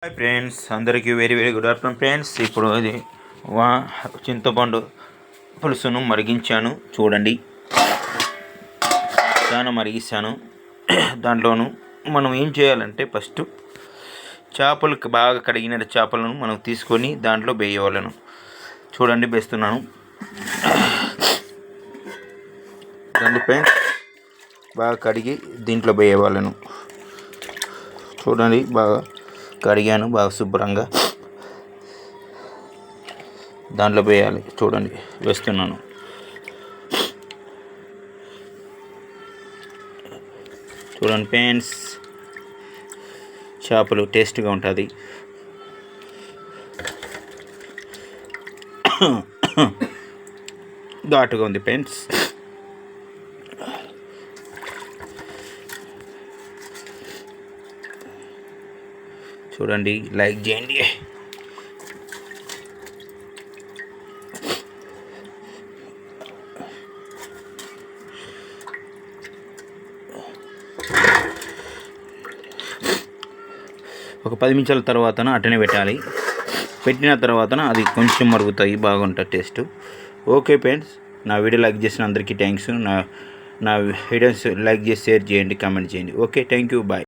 Hi friends, అందరికీ very very good afternoon friends. ఇప్పుడు ఇది చింతపండు పులుసును మరిగించాను చూడండి. చాలా మరిగిస్తాను. దాంట్లోనూ మనం ఏం చేయాలంటే ఫస్ట్ చేపలు బాగా కడిగిన చేపలను మనం తీసుకొని దాంట్లో వేయవలను. చూడండి, వేస్తున్నాను. దానిపై బాగా కడిగి దీంట్లో వేయవలను. చూడండి, బాగా కడిగాను, బాగా శుభ్రంగా దాంట్లో వేయాలి. చూడండి, వేస్తున్నాను. చూడండి ఫ్రెండ్స్, చేపలు టేస్ట్గా ఉంటుంది. ఘాటుగా ఉంది ఫ్రెండ్స్. చూడండి, లైక్ చేయండి. ఒక 10 నిమిషాల తర్వాత అట్టనే పెట్టాలి. పెట్టిన తర్వాత అది కొంచెం మరుగుతాయి, బాగుంటుంది టేస్ట్. ఓకే ఫ్రెండ్స్, నా వీడియో లైక్ చేసిన అందరికీ థ్యాంక్స్. నా వీడియోస్ లైక్ చేసి షేర్ చేయండి, కామెంట్ చేయండి. Okay, thank you, bye.